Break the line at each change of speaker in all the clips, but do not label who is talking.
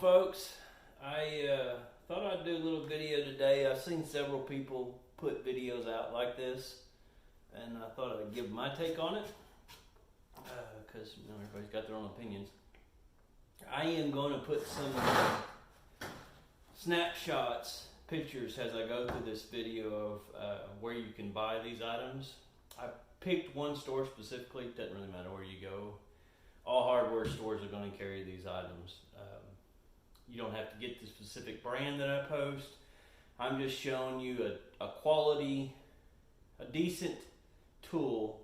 folks. I thought I'd do a little video today. I've seen several people put videos out like this, and I thought I'd give my take on it because everybody's got their own opinions. I am going to put some snapshots, pictures as I go through this video of where you can buy these items. I picked one store specifically. It doesn't really matter where you go. All hardware stores are going to carry these items. You don't have to get the specific brand that I post. I'm just showing you a quality, a decent tool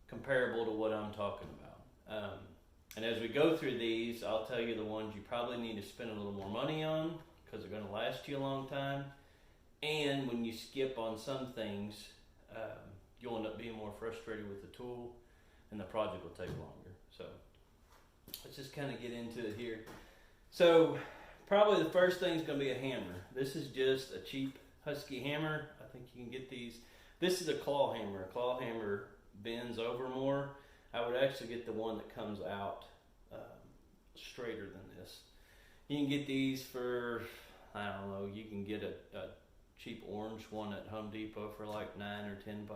comparable to what I'm talking about. And as we go through these, I'll tell you the ones you probably need to spend a little more money on because they're going to last you a long time. And when you skip on some things, you'll end up being more frustrated with the tool and the project will take longer. So let's just kind of get into it here. So probably the first thing is going to be a hammer. This is just a cheap Husky hammer. I think you can get these. This is a claw hammer. A claw hammer bends over more. I would actually get the one that comes out straighter than this. You can get these for, I don't know, you can get a cheap orange one at Home Depot for like $9 or $10.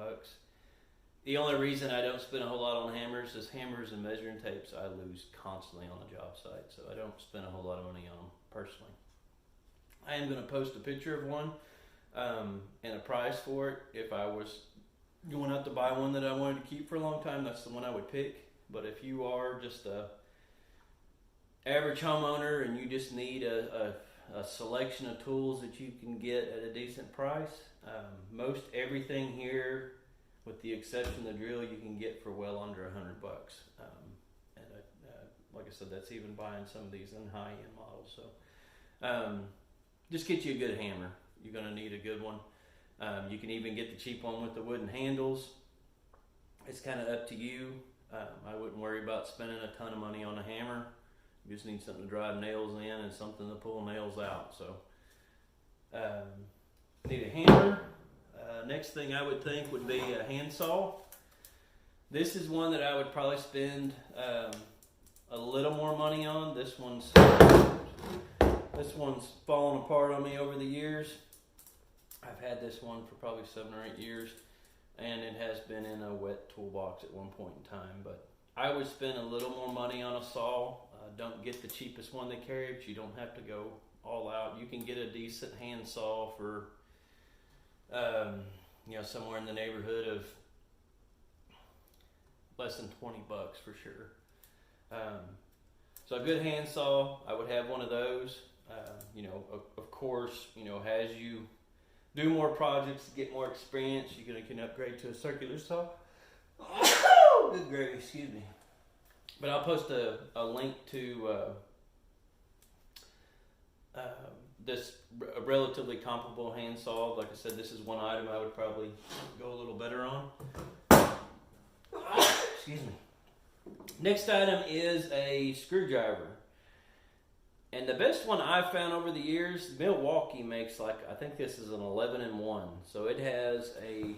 The only reason I don't spend a whole lot on hammers is hammers and measuring tapes I lose constantly on the job site, so I don't spend a whole lot of money on them personally. I am going to post a picture of one and a price for it. If I was going out to buy one that I wanted to keep for a long time, that's the one I would pick. But if you are just a average homeowner and you just need a selection of tools that you can get at a decent price, most everything here, with the exception of the drill, you can get for well under $100. Like I said, that's even buying some of these in high-end models. So just get you a good hammer. You're going to need a good one. You can even get the cheap one with the wooden handles. It's kind of up to you. I wouldn't worry about spending a ton of money on a hammer. You just need something to drive nails in and something to pull nails out. So need a hammer. Next thing I would think would be a handsaw. This is one that I would probably spend a little more money on. This one's fallen apart on me over the years. I've had this one for probably 7 or 8 years, and it has been in a wet toolbox at one point in time. But I would spend a little more money on a saw. Don't get the cheapest one they carry, but you don't have to go all out. You can get a decent hand saw for somewhere in the neighborhood of less than $20 for sure. So a good hand saw, I would have one of those. Of course, as you do more projects, get more experience, you can upgrade to a circular saw. Good gravy, excuse me. But I'll post a link to this relatively comparable handsaw. Like I said, this is one item I would probably go a little better on. Excuse me. Next item is a screwdriver. And the best one I've found over the years, Milwaukee makes I think this is an 11-in-1. So it has a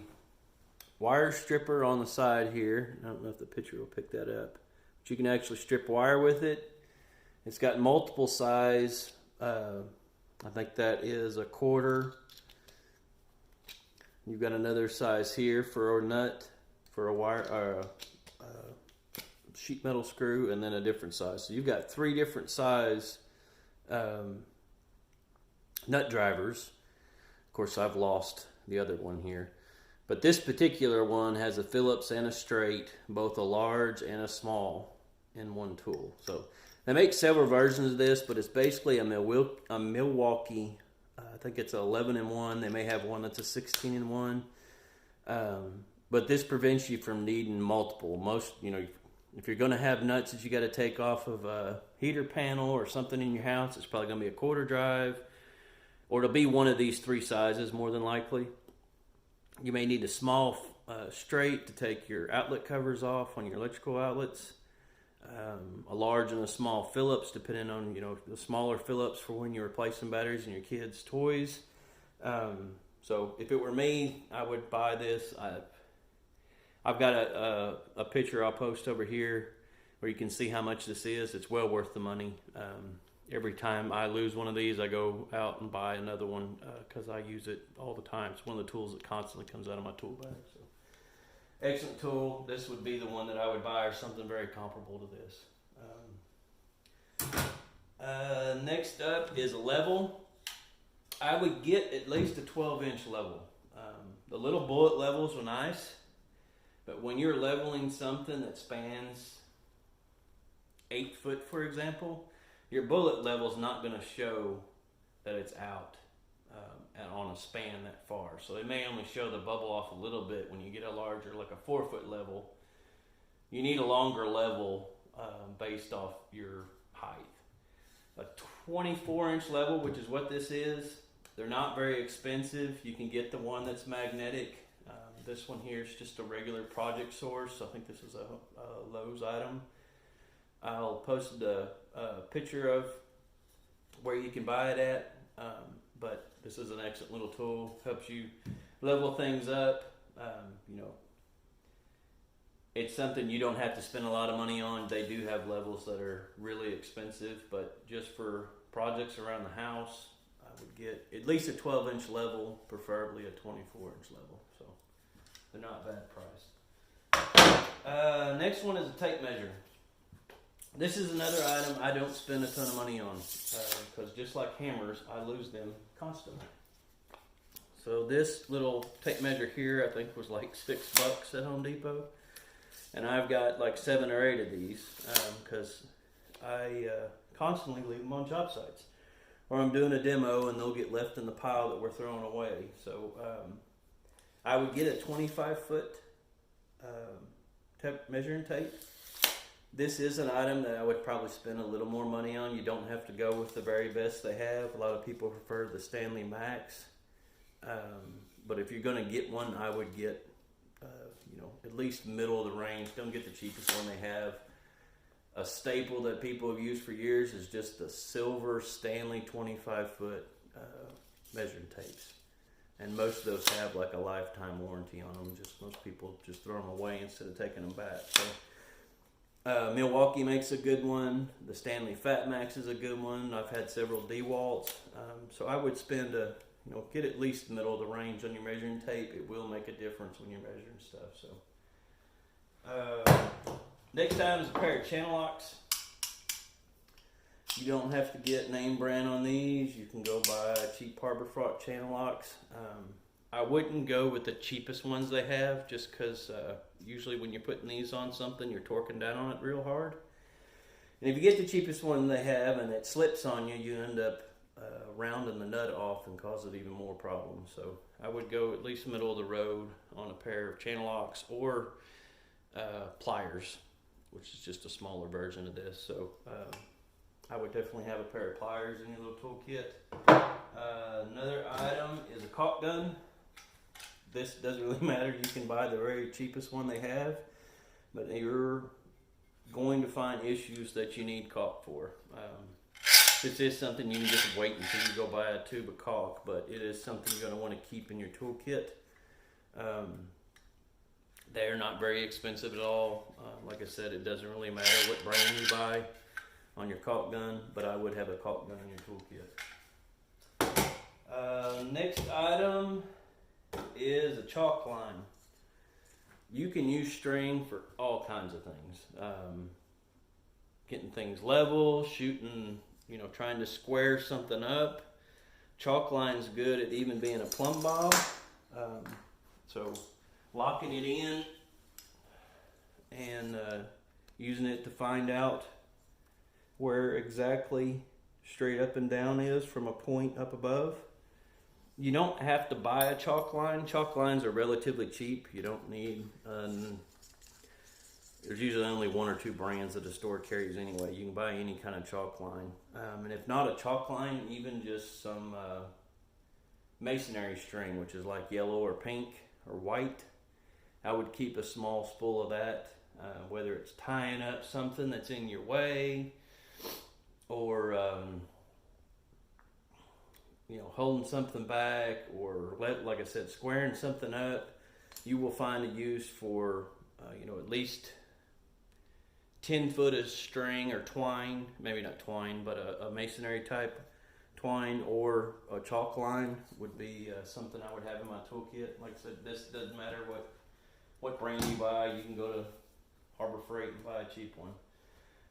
wire stripper on the side here. I don't know if the picture will pick that up. But you can actually strip wire with it. It's got multiple size. I think that is a 1/4. You've got another size here for a nut, for a wire, or a sheet metal screw, and then a different size. So you've got 3 different size nut drivers. Of course, I've lost the other one here. But this particular one has a Phillips and a straight, both a large and a small in one tool. So they make several versions of this, but it's basically a Milwaukee, I think it's an 11-in-1. They may have one that's a 16-in-1. But this prevents you from needing multiple. If you're going to have nuts that you got to take off of a heater panel or something in your house, it's probably going to be a 1/4 drive, or it'll be one of these 3 sizes more than likely. You may need a small straight to take your outlet covers off on your electrical outlets. A large and a small Phillips, depending on the smaller Phillips for when you're replacing batteries in your kids' toys. So if it were me, I would buy this. I've got a picture I'll post over here where you can see how much this is. It's well worth the money. every time I lose one of these, I go out and buy another one because I use it all the time. It's one of the tools that constantly comes out of my tool bag. So, excellent tool. This would be the one that I would buy, or something very comparable to this. Next up is a level. I would get at least a 12-inch level. The little bullet levels are nice, but when you're leveling something that spans 8 foot, for example, your bullet level is not going to show that it's out and on a span that far. So it may only show the bubble off a little bit. When you get a larger, like a 4 foot level, you need a longer level based off your height. A 24-inch level, which is what this is, they're not very expensive. You can get the one that's magnetic. This one here is just a regular project source. I think this is a Lowe's item. I'll post a picture of where you can buy it at, but this is an excellent little tool. Helps you level things up. You know, it's something you don't have to spend a lot of money on. They do have levels that are really expensive, but just for projects around the house, I would get at least a 12-inch level, preferably a 24-inch level. So they're not bad price. Next one is a tape measure. This is another item I don't spend a ton of money on because just like hammers, I lose them constantly. So this little tape measure here, I think was like $6 at Home Depot. And I've got like 7 or 8 of these because I constantly leave them on job sites. Or I'm doing a demo and they'll get left in the pile that we're throwing away. So I would get a 25-foot measuring tape. This is an item that I would probably spend a little more money on. You don't have to go with the very best they have. A lot of people prefer the Stanley Max. But if you're going to get one, I would get at least middle of the range. Don't get the cheapest one they have. A staple that people have used for years is just the silver Stanley 25-foot measuring tapes. And most of those have like a lifetime warranty on them. Most people just throw them away instead of taking them back. So Milwaukee makes a good one. The Stanley Fat Max is a good one. I've had several DeWalts. So I would spend get at least the middle of the range on your measuring tape. It will make a difference when you're measuring stuff. So next time is a pair of channel locks. You don't have to get name brand on these. You can go buy cheap Harbor Freight channel locks. I wouldn't go with the cheapest ones they have just because usually when you're putting these on something, you're torquing down on it real hard. And if you get the cheapest one they have and it slips on you, you end up rounding the nut off and cause it even more problems. So I would go at least middle of the road on a pair of channel locks or pliers, which is just a smaller version of this. So I would definitely have a pair of pliers in your little toolkit. Another item is a caulk gun. This doesn't really matter. You can buy the very cheapest one they have, but you're going to find issues that you need caulk for. This is something you can just wait until you go buy a tube of caulk, but it is something you're going to want to keep in your toolkit. They're not very expensive at all. Like I said, it doesn't really matter what brand you buy on your caulk gun, but I would have a caulk gun in your toolkit. Next item is a chalk line. You can use string for all kinds of things. Getting things level, shooting, trying to square something up. Chalk line's good at even being a plumb bob. So locking it in and using it to find out where exactly straight up and down is from a point up above. You don't have to buy a chalk line. Chalk lines are relatively cheap. You don't need, there's usually only 1 or 2 brands that a store carries anyway. You can buy any kind of chalk line. And if not a chalk line, even just some masonry string, which is like yellow or pink or white. I would keep a small spool of that, whether it's tying up something that's in your way or holding something back, or like I said, squaring something up. You will find a use for at least 10 foot of string or twine, maybe not twine, but a masonry type twine or a chalk line would be something I would have in my toolkit. Like I said, this doesn't matter what brand you buy. You can go to Harbor Freight and buy a cheap one.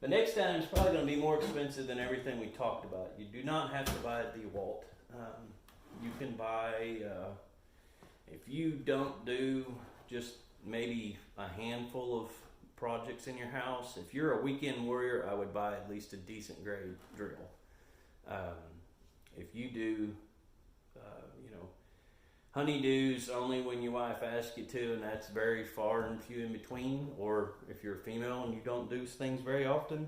The next item is probably going to be more expensive than everything we talked about. You do not have to buy a DeWalt. You can buy, if you don't do just maybe a handful of projects in your house, if you're a weekend warrior, I would buy at least a decent grade drill. If you do, honeydews only when your wife asks you to, and that's very far and few in between, or if you're a female and you don't do things very often,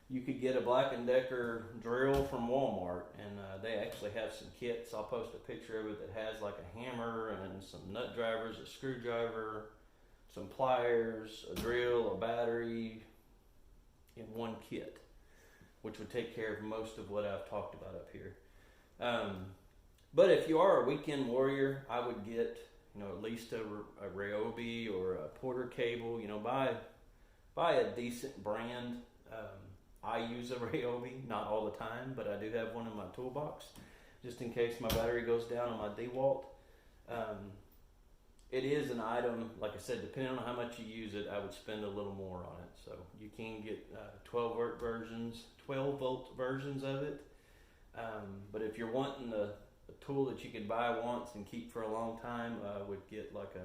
you could get a Black & Decker drill from Walmart, and they actually have some kits. I'll post a picture of it that has like a hammer and some nut drivers, a screwdriver, some pliers, a drill, a battery in one kit, which would take care of most of what I've talked about up here. But if you are a weekend warrior, I would get, at least a Ryobi or a Porter cable. Buy a decent brand. I use a Ryobi, not all the time, but I do have one in my toolbox, just in case my battery goes down on my DeWalt. It is an item, like I said, depending on how much you use it, I would spend a little more on it. So you can get 12 volt versions of it. But if you're wanting a tool that you can buy once and keep for a long time, I would get like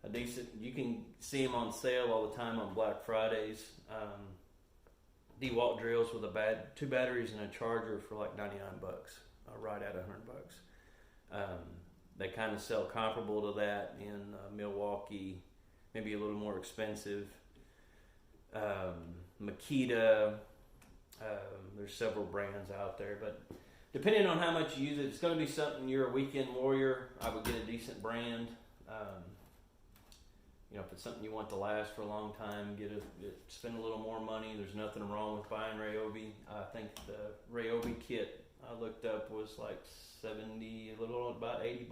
a decent, you can see them on sale all the time on Black Fridays. DeWalt drills with two batteries and a charger for like $99, right at $100. They kind of sell comparable to that in Milwaukee, maybe a little more expensive. Makita, there's several brands out there, but depending on how much you use it, it's going to be something. You're a weekend warrior, I would get a decent brand. If it's something you want to last for a long time, spend a little more money. There's nothing wrong with buying Ryobi. I think the Ryobi kit I looked up was like about $80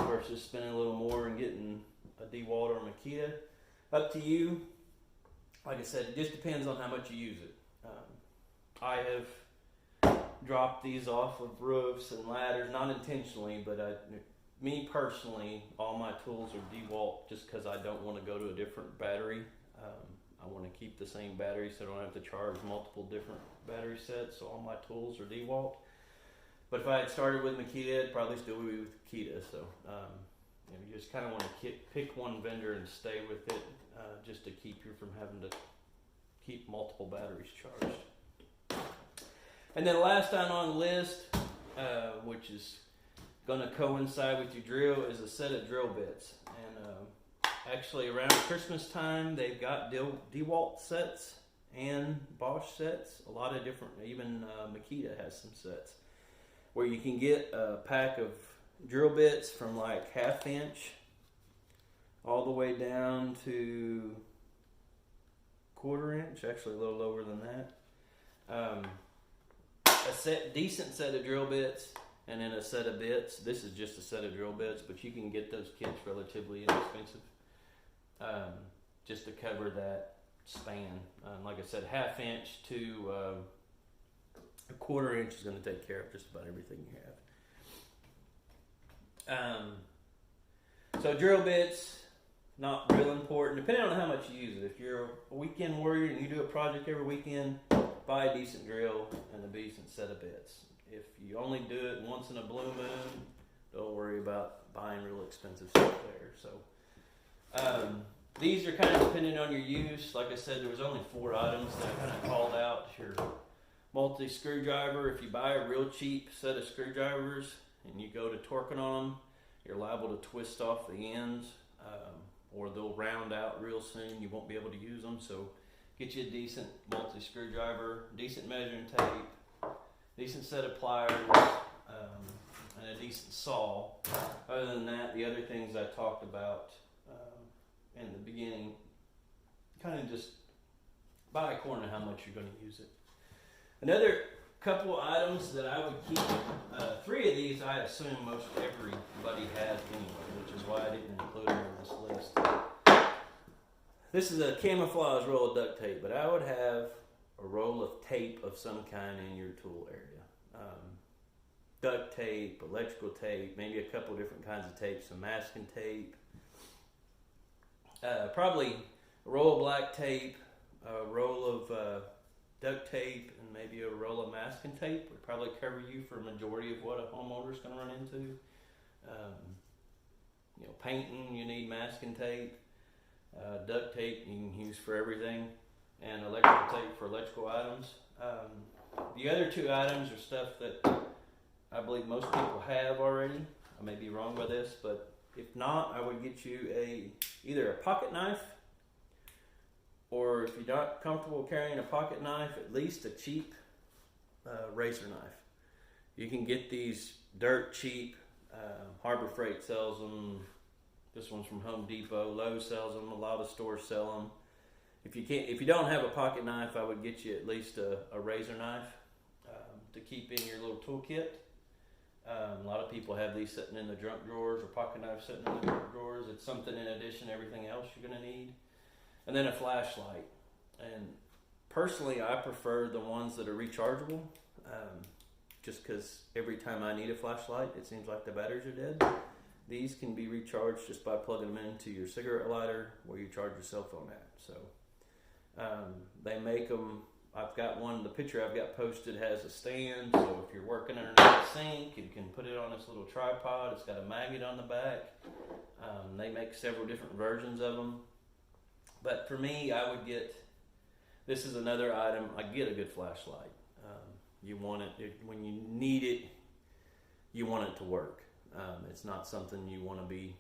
versus spending a little more and getting a DeWalt or Makita. Up to you. Like I said, it just depends on how much you use it. I have dropped these off of roofs and ladders, not intentionally, but me personally, all my tools are DeWalt just because I don't want to go to a different battery. I want to keep the same battery so I don't have to charge multiple different battery sets, so all my tools are DeWalt. But if I had started with Makita, I'd probably still be with Makita. So you just kind of want to pick one vendor and stay with it, just to keep you from having to keep multiple batteries charged. And then the last item on the list, which is going to coincide with your drill, is a set of drill bits. And actually around Christmas time, they've got DeWalt sets and Bosch sets. A lot of different, even Makita has some sets where you can get a pack of drill bits from like 1/2 inch all the way down to 1/4 inch, actually a little lower than that. Decent set of drill bits, and then a set of bits. This is just a set of drill bits, but you can get those kits relatively inexpensive, just to cover that span. Like I said, 1/2 inch to 1/4 inch is going to take care of just about everything you have. So drill bits, not real important, depending on how much you use it. If you're a weekend warrior and you do a project every weekend, buy a decent drill and a decent set of bits. If you only do it once in a blue moon, don't worry about buying real expensive stuff there. So these are kind of dependent on your use. Like I said, there was only 4 items that I kind of called out. Your multi-screwdriver, if you buy a real cheap set of screwdrivers and you go to torquing on them, you're liable to twist off the ends, or they'll round out real soon. You won't be able to use them. So get you a decent multi-screwdriver, decent measuring tape, decent set of pliers, and a decent saw. Other than that, the other things I talked about in the beginning, kind of just buy according to how much you're going to use it. Another couple items that I would keep, 3 of these I assume most everybody has anyway, which is why I didn't include them on this list. This is a camouflage roll of duct tape, but I would have a roll of tape of some kind in your tool area. Duct tape, electrical tape, maybe a couple different kinds of tape, some masking tape. Probably a roll of black tape, a roll of duct tape, and maybe a roll of masking tape would probably cover you for a majority of what a homeowner is going to run into. Painting, you need masking tape. Duct tape you can use for everything, and electrical tape for electrical items. The other two items are stuff that I believe most people have already. I may be wrong by this, but if not, I would get you either a pocket knife, or if you're not comfortable carrying a pocket knife, at least a cheap razor knife. You can get these dirt cheap. Harbor Freight sells them. This one's from Home Depot. Lowe's sells them. A lot of stores sell them. If you don't have a pocket knife, I would get you at least a razor knife to keep in your little toolkit. A lot of people have these sitting in the junk drawers, or pocket knives sitting in the junk drawers. It's something in addition to everything else you're going to need. And then a flashlight. And personally, I prefer the ones that are rechargeable, just because every time I need a flashlight, it seems like the batteries are dead. These can be recharged just by plugging them into your cigarette lighter where you charge your cell phone at. So they make them. I've got one. The picture I've got posted has a stand, so if you're working underneath the sink, you can put it on this little tripod. It's got a magnet on the back. They make several different versions of them. But for me, I would get. This is another item. I get a good flashlight. You want it when you need it. You want it to work. It's not something you want to be,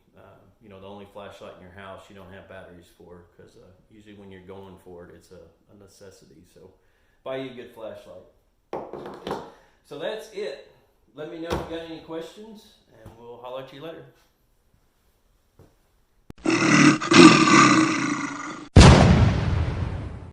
the only flashlight in your house you don't have batteries for, because usually when you're going for it, it's a necessity. So buy you a good flashlight. So that's it. Let me know if you got any questions, and we'll holler at you later.